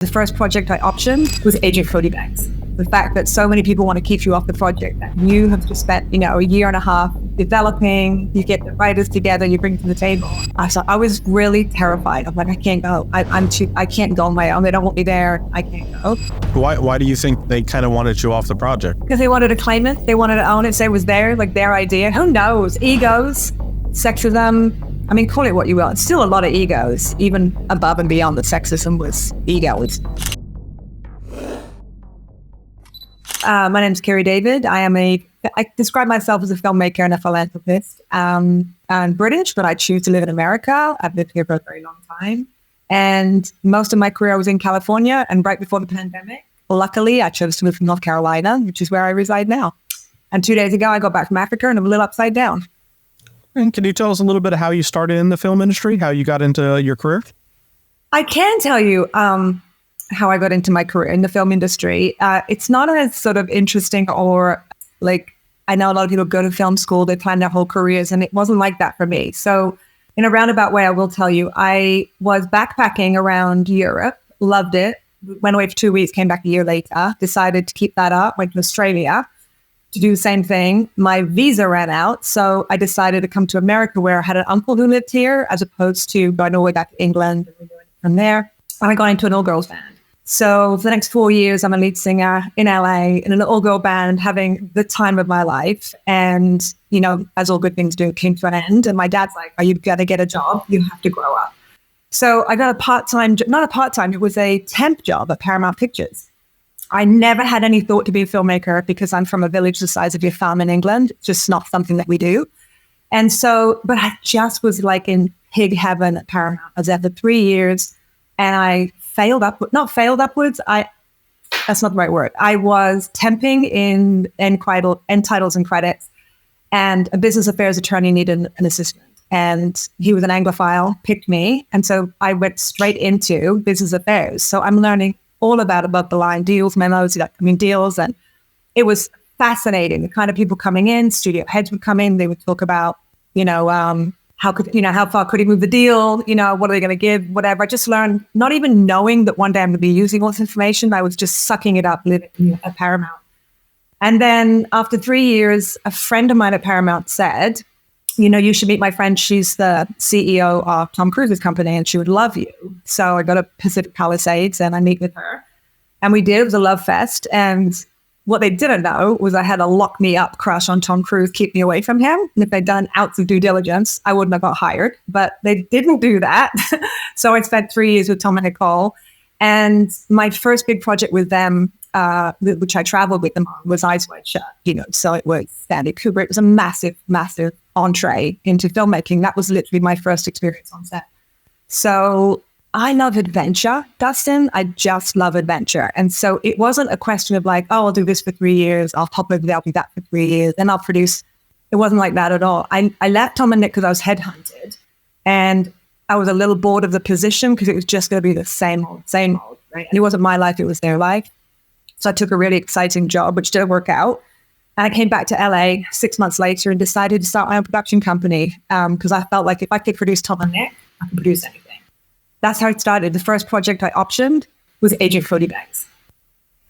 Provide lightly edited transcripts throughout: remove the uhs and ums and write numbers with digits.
The first project I optioned was Agent Cody Banks. The fact that so many people want to keep you off the project that you have just spent, a year and a half developing, you get the writers together, you bring to the table. I was really terrified. I'm like, I can't go. I can't go on my own. They don't want me there. I can't go. Why do you think they kind of wanted you off the project? Because they wanted to claim it. They wanted to own it. Say it was their idea. Who knows? Egos, sexism. I mean, call it what you will. It's still a lot of egos, even above and beyond the sexism was egos. My name's Kerry David. I describe myself as a filmmaker and a philanthropist. I'm British, but I choose to live in America. I've lived here for a very long time. And most of my career was in California. And right before the pandemic, luckily, I chose to move to North Carolina, which is where I reside now. And 2 days ago, I got back from Africa and I'm a little upside down. And can you tell us a little bit of how you started in the film industry, how you got into your career? I can tell you how I got into my career in the film industry. It's not as sort of interesting or like, I know a lot of people go to film school, they plan their whole careers, and it wasn't like that for me. So in a roundabout way, I will tell you, I was backpacking around Europe, loved it, went away for 2 weeks, came back a year later, decided to keep that up, went to Australia to do the same thing. My visa ran out, so I decided to come to America where I had an uncle who lived here, as opposed to going all the way back to England and doing it from there. And I got into an all-girls band. So for the next 4 years, I'm a lead singer in LA in an all-girl band, having the time of my life. And, as all good things do, it came to an end. And my dad's like, "Are you going to get a job? You have to grow up." So I got it was a temp job at Paramount Pictures. I never had any thought to be a filmmaker because I'm from a village the size of your farm in England. It's just not something that we do. And so, but I just was like in pig heaven at Paramount. I was there for 3 years and I that's not the right word. I was temping in end titles and credits, and a business affairs attorney needed an assistant. And he was an Anglophile, picked me. And so I went straight into business affairs. So I'm learning all about above the line deals, memos, deals. And it was fascinating. The kind of people coming in, studio heads would come in, they would talk about, how far could he move the deal? What are they going to give? Whatever. I just learned, not even knowing that one day I'm going to be using all this information. I was just sucking it up, living at Paramount. And then after 3 years, a friend of mine at Paramount said, "You should meet my friend. She's the CEO of Tom Cruise's company and she would love you." So I go to Pacific Palisades and I meet with her. And we did. It was a love fest. And what they didn't know was I had a lock me up crush on Tom Cruise, keep me away from him. And if they'd done ounce of due diligence, I wouldn't have got hired. But they didn't do that. So I spent 3 years with Tom and Nicole. And my first big project with them, which I traveled with them on, was Eyes Wide Shut. So it was Stanley Kubrick. It was a massive, massive entree into filmmaking. That was literally my first experience on set. So I love adventure, Dustin. I just love adventure. And so it wasn't a question of like, oh, I'll do this for 3 years. I'll pop over there, I'll do that for 3 years. Then I'll produce. It wasn't like that at all. I left Tom and Nick because I was headhunted. And I was a little bored of the position because it was just going to be the same old, right? And it wasn't my life, it was their life. So I took a really exciting job, which didn't work out. And I came back to LA 6 months later and decided to start my own production company because I felt like if I could produce Tom and Nick, I could produce anything. That's how it started. The first project I optioned was Agent Cody Banks.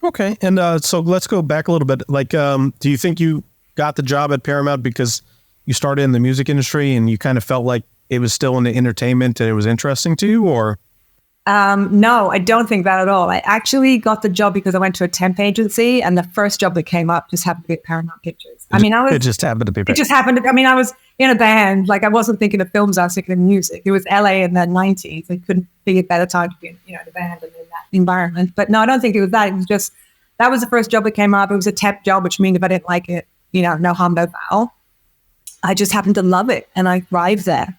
Okay. And so let's go back a little bit. Like, do you think you got the job at Paramount because you started in the music industry and you kind of felt like it was still in the entertainment and it was interesting to you, or? No, I don't think that at all. I actually got the job because I went to a temp agency and the first job that came up just happened to be at Paramount Pictures. It just happened to be. It just happened to, I was in a band. Like I wasn't thinking of films, I was thinking of music. It was LA in the 90s. It couldn't be a better time to be in, the band and in that environment. But no, I don't think it was that. It was just, that was the first job that came up. It was a temp job, which means if I didn't like it, no harm, no foul. I just happened to love it and I thrived there.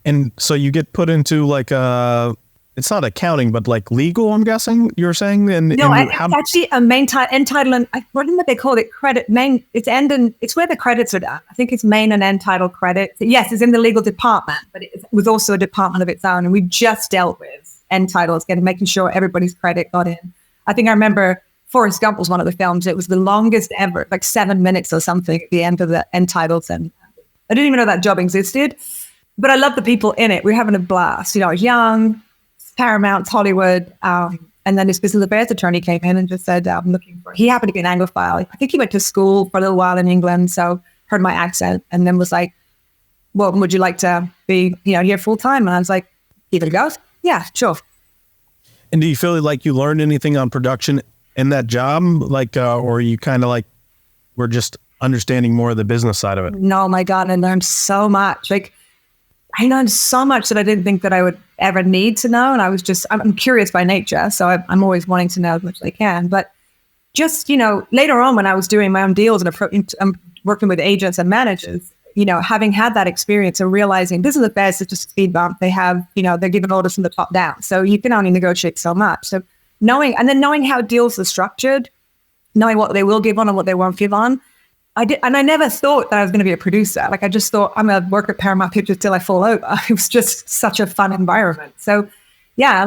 And so you get put into like it's not accounting, but like legal, I'm guessing you're saying? No, it's actually a main end title. And what did they call it? Credit main. It's end and it's where the credits are done. I think it's main and end title credits. Yes, it's in the legal department, but it was also a department of its own. And we just dealt with end titles, making sure everybody's credit got in. I think I remember Forrest Gump was one of the films. It was the longest ever, like 7 minutes or something at the end of the end titles. And I didn't even know that job existed, but I love the people in it. We're having a blast. I was young, Paramount, Hollywood. And then this business affairs attorney came in and just said, I'm looking for, he happened to be an Anglophile. I think he went to school for a little while in England. So heard my accent and then was like, well, would you like to be, here full time? And I was like, give it a go. Yeah, sure. And do you feel like you learned anything on production in that job? Like, or you kind of like, were just understanding more of the business side of it? No, my God, I learned so much. Like, I learned so much that I didn't think that I would ever need to know. And I was just, I'm curious by nature. So I'm always wanting to know as much as I can. But just, later on when I was doing my own deals and I'm working with agents and managers, having had that experience and realizing business affairs is just a speed bump. They have, they're giving orders from the top down. So you can only negotiate so much. So knowing how deals are structured, knowing what they will give on and what they won't give on. I never thought that I was going to be a producer. Like I just thought I'm going to work at Paramount Pictures till I fall over. It was just such a fun environment. So yeah,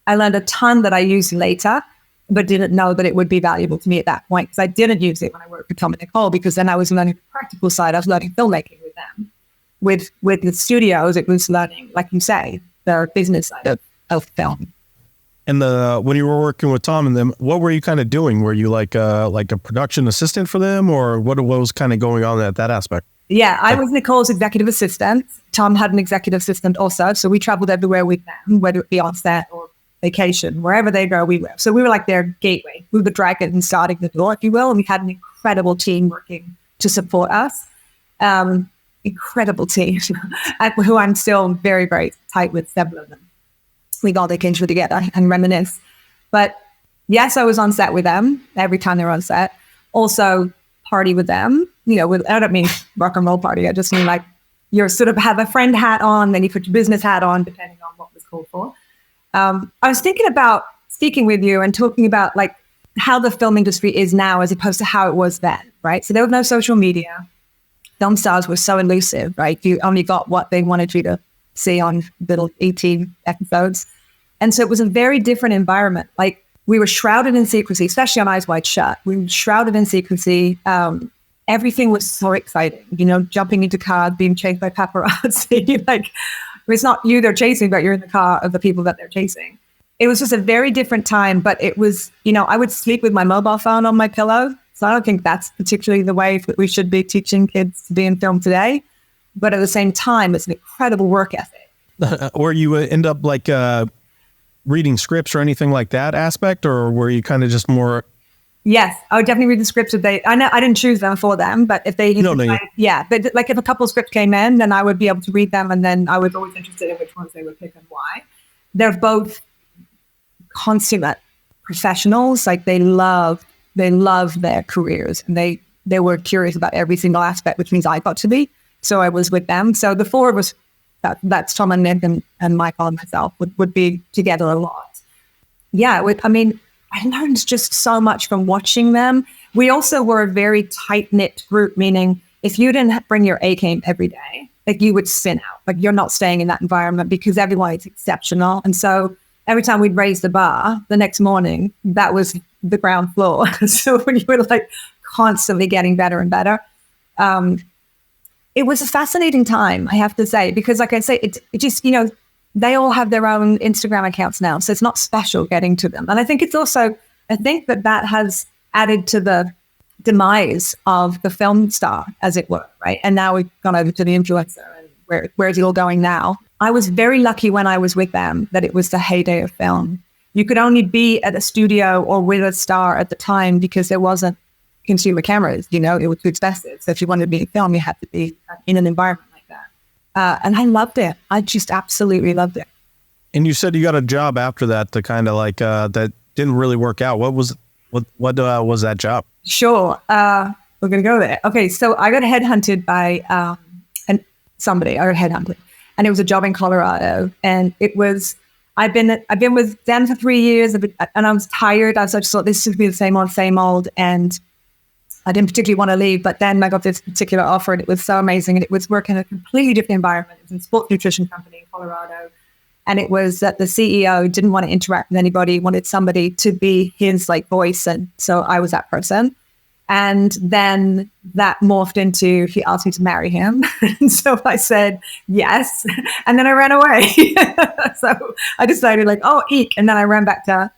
I learned a ton that I used later, but didn't know that it would be valuable to me at that point because I didn't use it when I worked with Tom and Nicole because then I was learning the practical side. I was learning filmmaking with them. With the studios, it was learning, like you say, the business side of film. And when you were working with Tom and them, what were you kind of doing? Were you like a production assistant for them, or what was kind of going on at that aspect? Yeah, I was Nicole's executive assistant. Tom had an executive assistant also, so we traveled everywhere with them, whether it be on set or vacation, wherever they go, we were. So we were like their gateway. We were the dragon and starting the door, if you will. And we had an incredible team working to support us. Incredible team, who I'm still very, very tight with, several of them. We go on vacation together and reminisce. But yes, I was on set with them every time they were on set. Also party with them, I don't mean rock and roll party. I just mean like you sort of have a friend hat on, then you put your business hat on, depending on what was called for. I was thinking about speaking with you and talking about like how the film industry is now as opposed to how it was then, right? So there was no social media. Film stars were so elusive, right? You only got what they wanted you to see on little 18 episodes. And so it was a very different environment. Like we were shrouded in secrecy, especially on Eyes Wide Shut. We were shrouded in secrecy. Everything was so exciting, jumping into cars, being chased by paparazzi. Like it's not you they're chasing, but you're in the car of the people that they're chasing. It was just a very different time, but it was, I would sleep with my mobile phone on my pillow. So I don't think that's particularly the way that we should be teaching kids to be in film today. But at the same time, it's an incredible work ethic. Or you end up like reading scripts or anything like that aspect, or were you kind of just more? Yes, I would definitely read the scripts if they. I didn't choose them for them, but if they, yeah, like if a couple of scripts came in, then I would be able to read them, and then I was always interested in which ones they would pick and why. They're both consummate professionals. Like they love their careers, and they were curious about every single aspect, which means I got to be. So I was with them. So the four of us, that's Tom and Nick and Michael and myself, would be together a lot. Yeah, I learned just so much from watching them. We also were a very tight-knit group, meaning if you didn't bring your A game every day, like you would spin out. Like you're not staying in that environment because everyone is exceptional. And so every time we'd raise the bar, the next morning, that was the ground floor. So when you were like constantly getting better and better, it was a fascinating time, I have to say, because like I say, it just, they all have their own Instagram accounts now. So it's not special getting to them. And I think it's also, that has added to the demise of the film star, as it were, right? And now we've gone over to the influencer and where's it all going now? I was very lucky when I was with them that it was the heyday of film. You could only be at a studio or with a star at the time because there wasn't consumer cameras, it was too expensive. So if you wanted to be in film, you had to be in an environment like that. And I loved it. I just absolutely loved it. And you said you got a job after that to kind of like, that didn't really work out. What was that job? Sure. We're going to go there. Okay. So I got headhunted by somebody. I got headhunted. And it was a job in Colorado. And it was, I've been with them for 3 years and I was tired. I just thought this should be the same old. And I didn't particularly want to leave, but then I got this particular offer and it was so amazing. And it was working in a completely different environment. It was a sports nutrition company in Colorado. And it was that the CEO didn't want to interact with anybody, wanted somebody to be his like voice. And so I was that person. And then that morphed into, he asked me to marry him. And so I said, yes. And then I ran away. So I decided like, oh, eek. And then I ran back to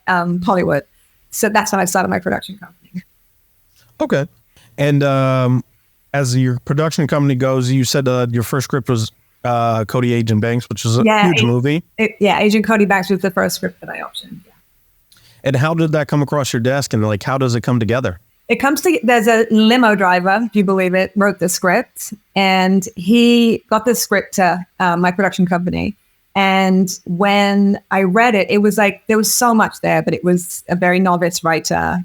Hollywood. So that's when I started my production company. Okay. And as your production company goes, you said your first script was Cody Agent Banks, which is a huge movie. Agent Cody Banks was the first script that I optioned. Yeah. And how did that come across your desk? And like, how does it come together? It comes to, there's a limo driver, if you believe it, wrote the script, and he got the script to my production company. And when I read it, it was like, there was so much there, but it was a very novice writer.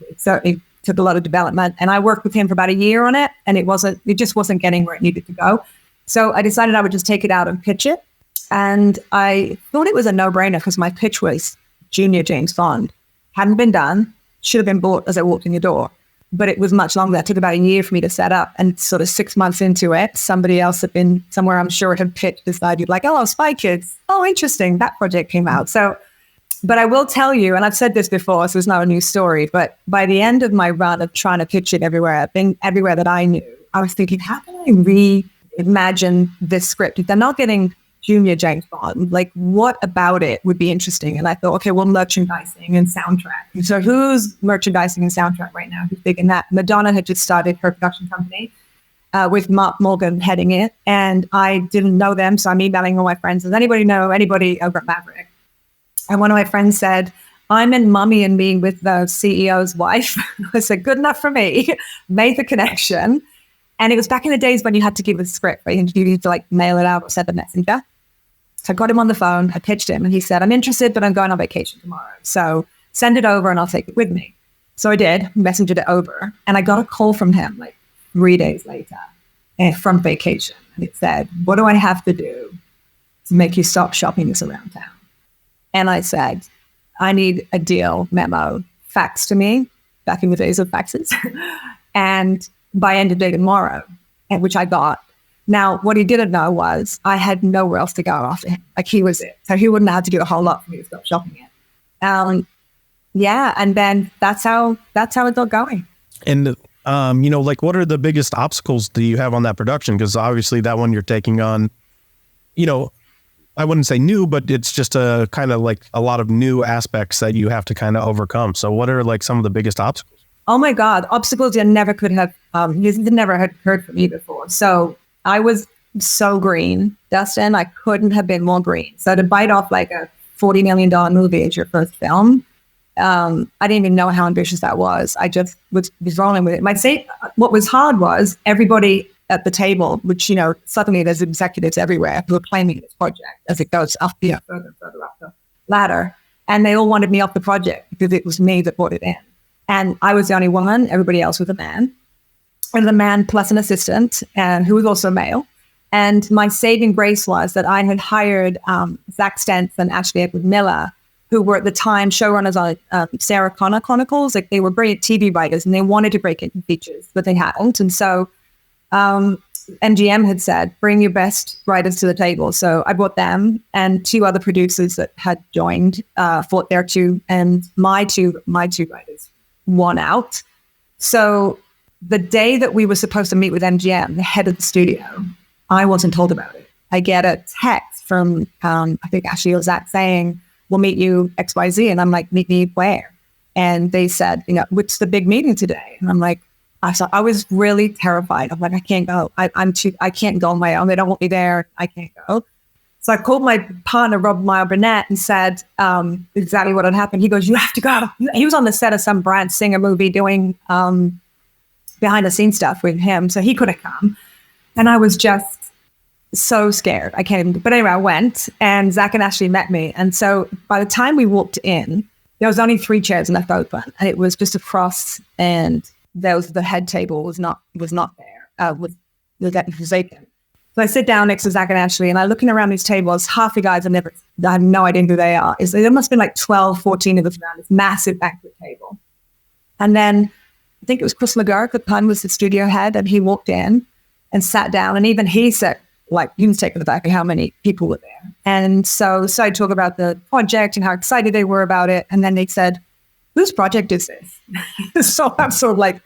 It certainly took a lot of development. And I worked with him for about a year on it, and it just wasn't getting where it needed to go. So I decided I would just take it out and pitch it. And I thought it was a no-brainer because my pitch was Junior James Bond. Hadn't been done. Should have been bought as I walked in the door, but it was much longer. It took about a year for me to set up, and sort of 6 months into it, somebody else had been somewhere, I'm sure, had pitched, decided like, oh, Spy Kids. Oh, interesting. That project came out. So, but I will tell you, and I've said this before, so it's not a new story, but by the end of my run of trying to pitch it everywhere, I've been everywhere that I knew, I was thinking, how can I reimagine this script? If they're not getting Junior James Bond, like what about it would be interesting? And I thought, okay, well, merchandising and soundtrack. And so who's merchandising and soundtrack right now? Who's big in that? Madonna had just started her production company with Mark Morgan heading it. And I didn't know them. So I'm emailing all my friends. Does anybody know anybody over at Maverick? And one of my friends said, I'm in Mummy and Me with the CEO's wife. I said, good enough for me. Made the connection. And it was back in the days when you had to give a script, right? You need to like mail it out or send a messenger. So I got him on the phone, I pitched him, and he said, I'm interested, but I'm going on vacation tomorrow. So send it over and I'll take it with me. So I did, messengered it over, and I got a call from him like 3 days later from vacation. And it said, what do I have to do to make you stop shopping this around town? And I said, I need a deal memo faxed to me, back in the days of faxes, and by end of day tomorrow, which I got. Now, what he didn't know was I had nowhere else to go after him. Like he was it. So he wouldn't have to do a whole lot for me to stop shopping it. Yeah. And then that's how it's all going. And, like what are the biggest obstacles do you have on that production? Because obviously that one you're taking on, I wouldn't say new, but it's just a kind of like a lot of new aspects that you have to kind of overcome. So what are like some of the biggest obstacles? Oh my God, obstacles you never could have, you never had heard from me before. So I was so green, Dustin. I couldn't have been more green. So to bite off like a $40 million movie as your first film, I didn't even know how ambitious that was. I just was rolling with it. What was hard was everybody at the table, which, suddenly there's executives everywhere who are claiming this project as it goes up, further and further up the ladder. And they all wanted me off the project because it was me that brought it in. And I was the only woman. Everybody else was a man. And the man plus an assistant, and who was also male. And my saving grace was that I had hired Zach Stentz and Ashley Edward Miller, who were at the time showrunners on Sarah Connor Chronicles. Like they were brilliant TV writers, and they wanted to break into features, but they hadn't. And so MGM had said, bring your best writers to the table. So I brought them and 2 other producers that had joined, fought there too, and my two writers won out. So the day that we were supposed to meet with MGM, the head of the studio, I wasn't told about it. I get a text from, I think Ashley or Zach saying, we'll meet you XYZ. And I'm like, meet me where? And they said, what's the big meeting today? And I'm like, I was really terrified. I'm like, I can't go. I can't go on my own. They don't want me there. I can't go. So I called my partner, Rob Meyer Burnett, and said exactly what had happened. He goes, you have to go. He was on the set of some Bryan Singer movie doing behind the scenes stuff with him. So he couldn't come. And I was just so scared. I can't even, but anyway, I went and Zach and Ashley met me. And so by the time we walked in, there was only 3 chairs left open, and it was just across, and there was the head table was not there, was vacant. So I sit down next to Zach and Ashley, and I'm looking around these tables. Half the guys I have no idea who they are. There must have been like 12, 14 of us around this massive banquet table. And then I think it was Chris McGurk at the time was the studio head, and he walked in and sat down, and even he said, like, he was taken aback at how many people were there. And so I talk about the project and how excited they were about it. And then they said, whose project is this? So I'm sort of like,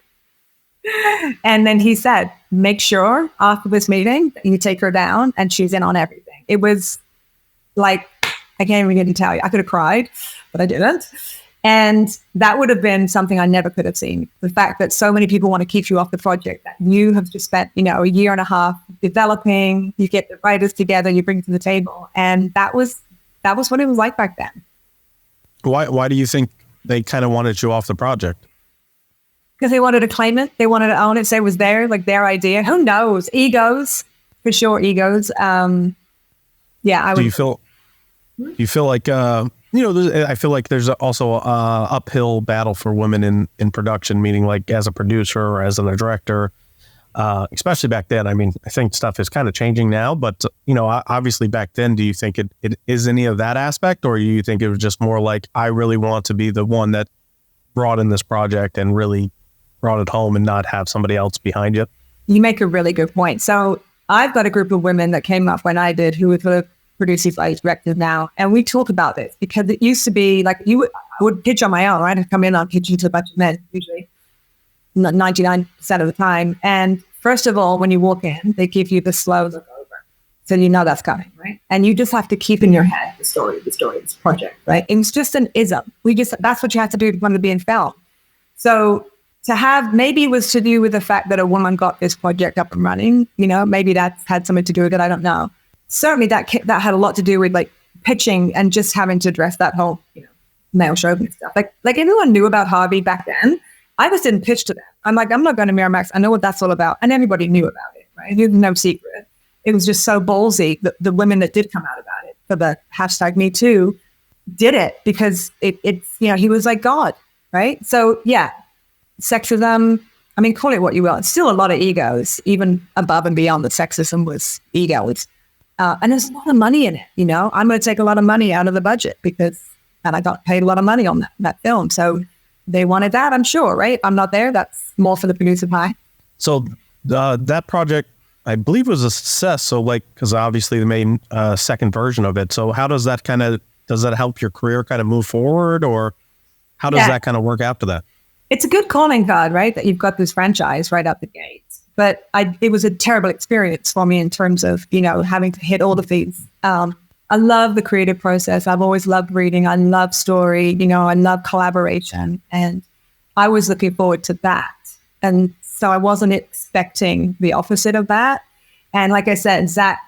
And then he said, make sure after this meeting that you take her down and she's in on everything. It was like, I can't even begin to tell you. I could have cried, but I didn't. And that would have been something I never could have seen. The fact that so many people want to keep you off the project that you have just spent, a year and a half developing, you get the writers together, you bring to the table. And that was what it was like back then. Why do you think they kind of wanted you off the project? Because they wanted to claim it. They wanted to own it, say it was their idea. Who knows? Egos, for sure, egos. Do you feel like, I feel like there's also a uphill battle for women in production, meaning like as a producer or as a director, especially back then. I mean, I think stuff is kind of changing now, but, obviously back then, do you think it is any of that aspect, or do you think it was just more like, I really want to be the one that brought in this project and really brought it home and not have somebody else behind you? You make a really good point. So I've got a group of women that came up when I did, who were the producers, like directors now, and we talk about this because it used to be like I would pitch on my own. I'd come in on pitching to a bunch of men, usually 99% of the time. And first of all, when you walk in, they give you the slow look over, so you know that's coming, right? And you just have to keep in your head the story, this project, right? It's just an ism. That's what you have to do when to be in film. So to have, maybe it was to do with the fact that a woman got this project up and running, maybe that's had something to do with it. I don't know. Certainly that had a lot to do with like pitching and just having to address that whole, male chauvinist stuff. Like everyone knew about Harvey back then. I just didn't pitch to them. I'm like, I'm not going to Miramax. I know what that's all about. And everybody knew about it, right? It was no secret. It was just so ballsy. The women that did come out about it for the hashtag Me Too did it because it's, he was like God, right? So yeah, sexism, I mean, call it what you will. It's still a lot of egos, even above and beyond the sexism was egos. And there's a lot of money in it, I'm going to take a lot of money out of the budget and I got paid a lot of money on that film. So they wanted that, I'm sure, right? I'm not there. That's more for the producer pie. So that project, I believe, was a success. So because obviously they made a second version of it. So how does that does that help your career kind of move forward, or how does that kind of work after that? It's a good calling card, right? That you've got this franchise right out the gate. But it was a terrible experience for me in terms of, having to hit all the feeds. I love the creative process. I've always loved reading. I love story. I love collaboration. And I was looking forward to that. And so I wasn't expecting the opposite of that. And like I said, Zach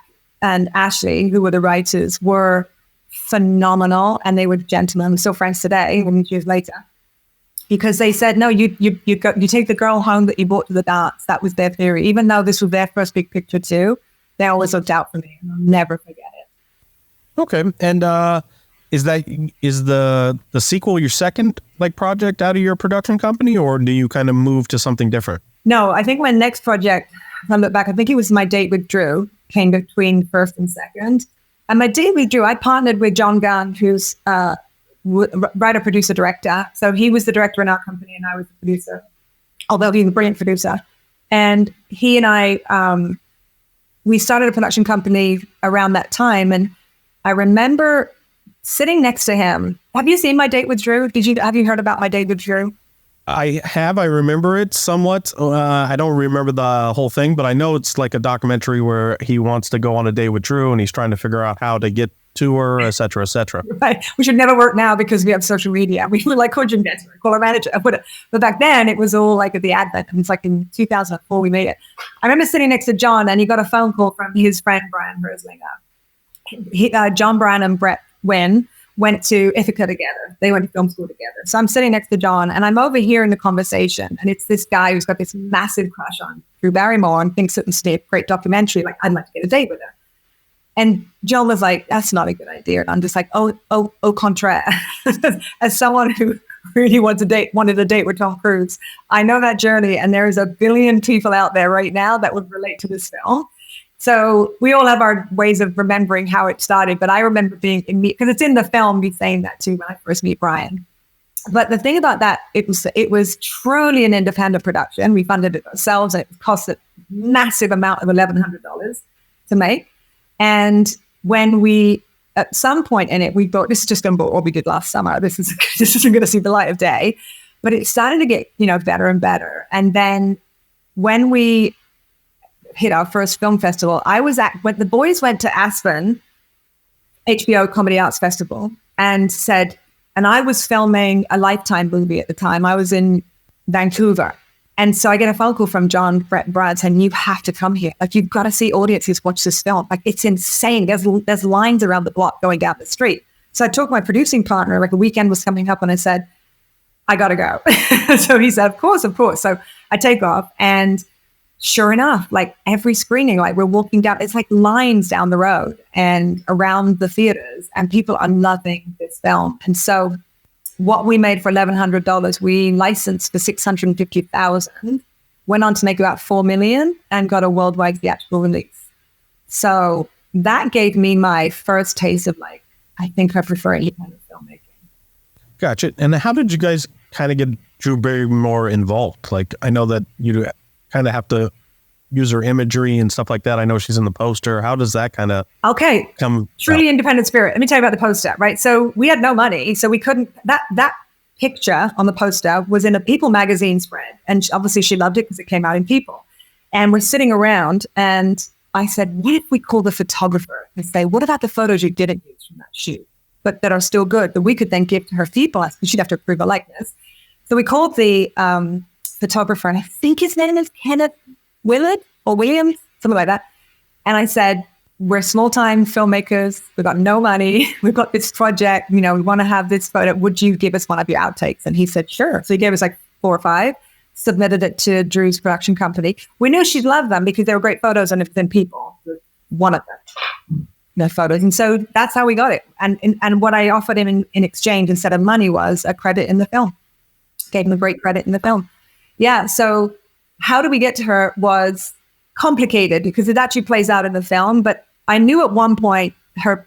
and Ashley, who were the writers, were phenomenal. And they were gentlemen. We're still friends today, years later. Because they said, no, you take the girl home that you brought to the dance. That was their theory. Even though this was their first big picture too, they always looked out for me, and I'll never forget it. Okay, and is the sequel your second project out of your production company, or do you kind of move to something different? No, I think my next project, if I look back, I think it was My Date with Drew, came between first and second. And My Date with Drew, I partnered with John Gunn, who's writer, producer, director. So he was the director in our company and I was the producer, although he's a brilliant producer. And he and I, we started a production company around that time. And I remember sitting next to him. Have you seen My Date with Drew? Have you heard about My Date with Drew? I have. I remember it somewhat. I don't remember the whole thing, but I know it's like a documentary where he wants to go on a date with Drew and he's trying to figure out how to get to her, et cetera, et cetera. Right. We should never work now because we have social media. We were like, could you get call our manager? But back then it was all like at the advent. It was like in 2004 we made it. I remember sitting next to John and he got a phone call from his friend, Brian Roslinger. John Bryan and Brett Wynn went to Ithaca together. They went to film school together. So I'm sitting next to John and I'm overhearing the conversation. And it's this guy who's got this massive crush on Drew Barrymore and thinks it's a great documentary. Like, I'd like to get a date with her. And John was like, that's not a good idea. And I'm just like, au contraire. As someone who really wanted a date with Tom Cruise, I know that journey. And there is a billion people out there right now that would relate to this film. So we all have our ways of remembering how it started. But I remember being in me, because it's in the film, me saying that too when I first meet Brian. But the thing about that, it was truly an independent production. We funded it ourselves and it cost a massive amount of $1,100 to make. And when we, at some point in it, we thought, this is just going to be what we did last summer. This isn't going to see the light of day. But it started to get, better and better. And then when we hit our first film festival, when the boys went to Aspen, HBO Comedy Arts Festival, and I was filming a Lifetime movie at the time. I was in Vancouver. And so I get a phone call from John, Brett, and Brad saying, you have to come here. Like, you've got to see audiences watch this film. Like, it's insane. There's lines around the block going down the street. So I talked to my producing partner, like the weekend was coming up, and I said, I got to go. So he said, of course. So I take off, and sure enough, like every screening, like we're walking down, it's like lines down the road and around the theaters, and people are loving this film. And so what we made for $1,100, we licensed for $650,000, went on to make about $4 million, and got a worldwide theatrical release. So that gave me my first taste of, like, I think I prefer independent filmmaking. Gotcha. And how did you guys kind of get Drew Barrymore involved? Like, I know that you kind of have to use her imagery and stuff like that. I know she's in the poster. How does that kind of come? Truly independent spirit. Let me tell you about the poster, right? So we had no money, so we couldn't. That picture on the poster was in a People magazine spread, and obviously she loved it because it came out in People. And we're sitting around, and I said, what if we call the photographer and say, what about the photos you didn't use from that shoot, but that are still good, that we could then give to her feedback, because she'd have to approve a likeness. So we called the photographer, and I think his name is Kenneth Willard or Williams, something like that. And I said, we're small-time filmmakers. We've got no money. We've got this project. We want to have this photo. Would you give us one of your outtakes? And he said, sure. So he gave us like 4 or 5, submitted it to Drew's production company. We knew she'd love them because they were great photos, and it's in People, one of them, the photos. And so that's how we got it. And what I offered him in exchange instead of money was a credit in the film. Gave him a great credit in the film. Yeah. So how do we get to her was complicated because it actually plays out in the film. But I knew at one point her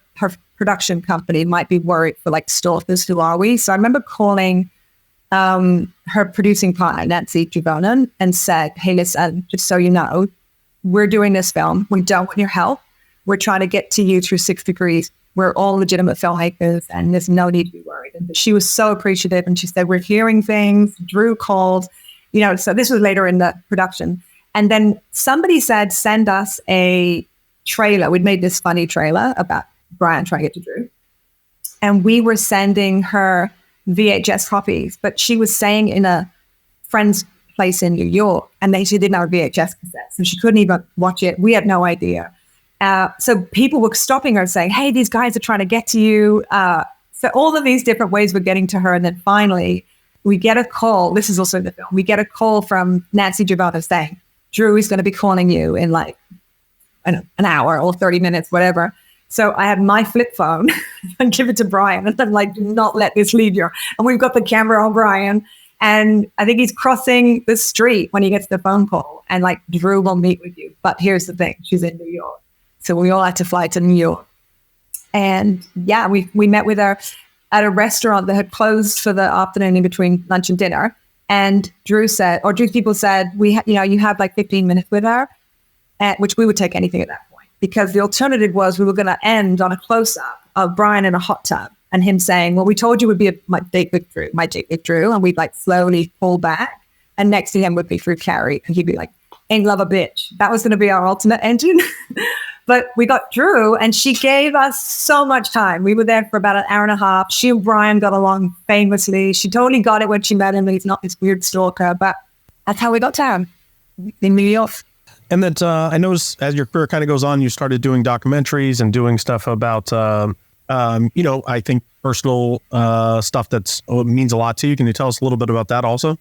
production company might be worried for like stalkers. Who are we? So I remember calling her producing partner, Nancy Gibonen, and said, hey, listen, just so you know, we're doing this film. We don't want your help. We're trying to get to you through 6 Degrees. We're all legitimate filmmakers, and there's no need to be worried. And she was so appreciative, and she said, we're hearing things. Drew called, so this was later in the production. And then somebody said, send us a trailer. We'd made this funny trailer about Brian trying to get to Drew. And we were sending her VHS copies, but she was staying in a friend's place in New York, and she didn't have a VHS cassette, so she couldn't even watch it. We had no idea. So people were stopping her saying, hey, these guys are trying to get to you. So all of these different ways were getting to her. And then finally, we get a call. This is also in the film. We get a call from Nancy Gibonen saying, Drew is going to be calling you in like an hour or 30 minutes, whatever. So I had my flip phone and give it to Brian. And I'm like, do not let this leave you. And we've got the camera on Brian. And I think he's crossing the street when he gets the phone call. And like, Drew will meet with you. But here's the thing. She's in New York. So we all had to fly to New York. And yeah, we met with her at a restaurant that had closed for the afternoon in between lunch and dinner. And Drew's people said, you have like 15 minutes with her, which we would take anything at that point. Because the alternative was we were going to end on a close-up of Brian in a hot tub and him saying, well, we told you would be my date with Drew. And we'd like slowly pull back. And next to him would be Drew Carey. And he'd be like, ain't love a bitch. That was going to be our ultimate ending. But we got Drew, and she gave us so much time. We were there for about an hour and a half. She and Brian got along famously. She totally got it when she met him. He's not this weird stalker, but that's how we got to him in New York. And that I noticed as your career kind of goes on, you started doing documentaries and doing stuff about, I think personal stuff that means a lot to you. Can you tell us a little bit about that also?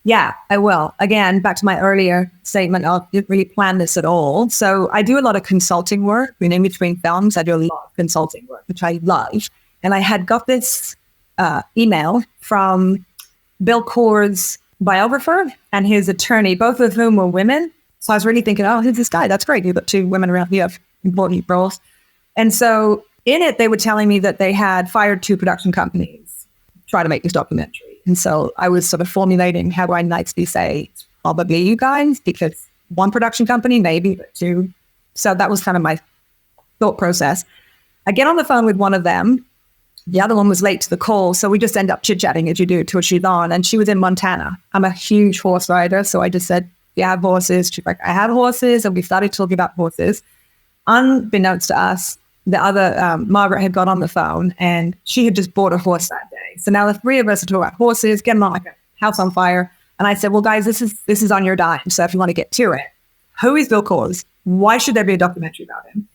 Yeah, I will. Again, back to my earlier statement, I didn't really plan this at all. So I do a lot of consulting work. In between films, I do a lot of consulting work, which I love. And I had got this email from Bill Coor's biographer and his attorney, both of whom were women. So I was really thinking, oh, who's this guy? That's great. You've got 2 women around here, important roles. And so in it, they were telling me that they had fired 2 production companies to try to make this documentary. And so I was sort of formulating, how do I nicely say, probably you guys, because 1 production company, maybe, but 2. So that was kind of my thought process. I get on the phone with one of them. The other one was late to the call. So we just end up chit-chatting as you do till she's on. And she was in Montana. I'm a huge horse rider. So I just said, do you have horses? She's like, I have horses. And we started talking about horses. Unbeknownst to us, the other, Margaret had got on the phone and she had just bought a horse that day. So now the three of us are talking about horses, getting on like a house on fire. And I said, well, guys, this is on your dime. So if you want to get to it, who is Bill Coors? Why should there be a documentary about him?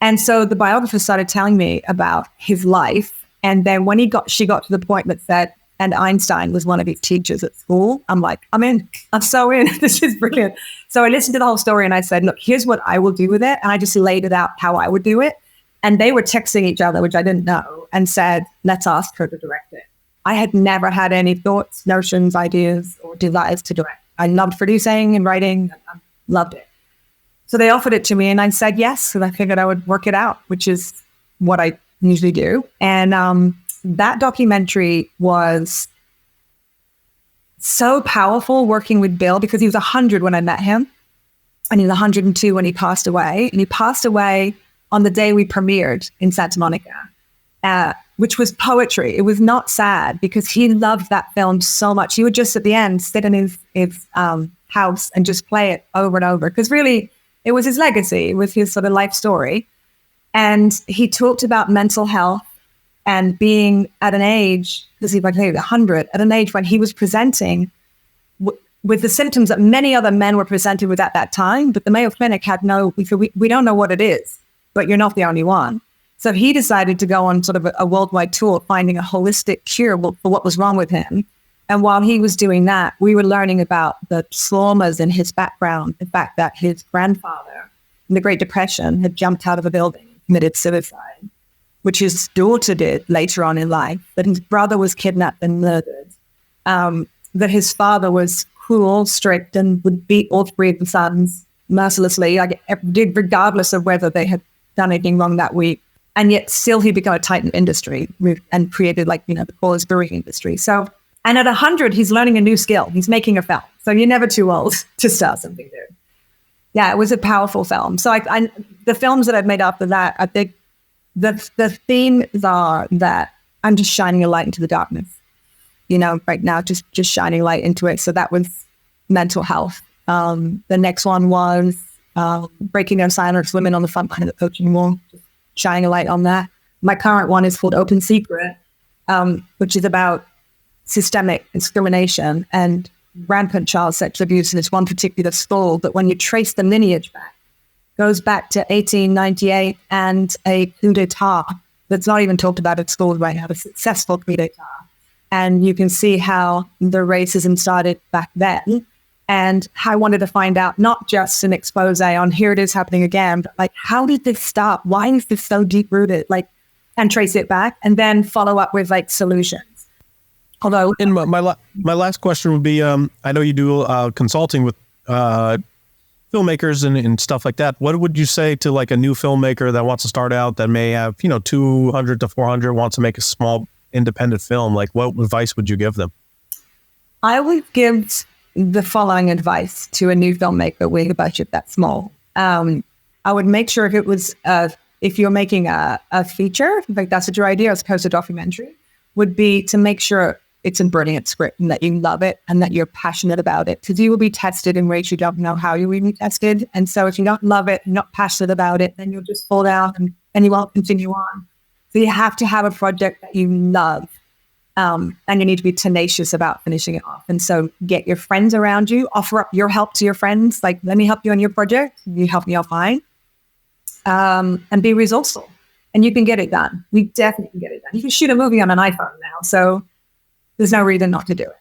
And so the biographer started telling me about his life. And then when she got to the point that said, and Einstein was one of his teachers at school, I'm like, I'm in. I'm so in. This is brilliant. So I listened to the whole story and I said, look, here's what I will do with it. And I just laid it out how I would do it. And they were texting each other, which I didn't know, and said, let's ask her to direct it. I had never had any thoughts, notions, ideas, or desires to direct. I loved producing and writing. I loved it. So they offered it to me and I said yes. And I figured I would work it out, which is what I usually do. And that documentary was so powerful working with Bill because he was 100 when I met him. And he was 102 when he passed away. And he passed away on the day we premiered in Santa Monica, which was poetry. It was not sad because he loved that film so much. He would just at the end sit in his house and just play it over and over because really it was his legacy. It was his sort of life story. And he talked about mental health and being at an age, because he was like 100, at an age when he was presenting with the symptoms that many other men were presented with at that time. But the Mayo Clinic had we don't know what it is, but you're not the only one. So he decided to go on sort of a worldwide tour, finding a holistic cure for what was wrong with him. And while he was doing that, we were learning about the traumas in his background, the fact that his grandfather in the Great Depression had jumped out of a building, committed suicide, which his daughter did later on in life, that his brother was kidnapped and murdered, that his father was cruel, strict, and would beat all three of the sons mercilessly, regardless of whether they had done anything wrong that week. And yet still he became a titan industry and created the Coors brewing industry. So, and at 100, he's learning a new skill. He's making a film. So you're never too old to start something new. Yeah, it was a powerful film. So the films that I've made after that, I think the themes are that I'm just shining a light into the darkness. Right now, just shining light into it. So that was mental health. The next one was breaking down silence, women on the front line of the poaching war, just shining a light on that. My current one is called Open Secret, which is about systemic discrimination and rampant child sexual abuse in this one particular school. But when you trace the lineage back, goes back to 1898 and a coup d'etat that's not even talked about at schools right now, a successful coup d'etat. And you can see how the racism started back then. And I wanted to find out not just an expose on here it is happening again, but how did this stop? Why is this so deep rooted? And trace it back and then follow up with solutions. Although, and my last question would be, I know you do consulting with filmmakers and stuff like that. What would you say to a new filmmaker that wants to start out that may have 200 to 400 wants to make a small independent film? What advice would you give them? I would give the following advice to a new filmmaker with a budget that small. I would make sure if you're making a feature, that's what your idea as opposed to documentary, would be to make sure it's a brilliant script and that you love it and that you're passionate about it. Because you will be tested in ways you don't know how you will be tested. And so if you don't love it, you're not passionate about it, then you'll just fall down and you won't continue on. So you have to have a project that you love. And you need to be tenacious about finishing it off. And so get your friends around you, offer up your help to your friends. Let me help you on your project. You help me off mine. And be resourceful. And you can get it done. We definitely can get it done. You can shoot a movie on an iPhone now. So there's no reason not to do it.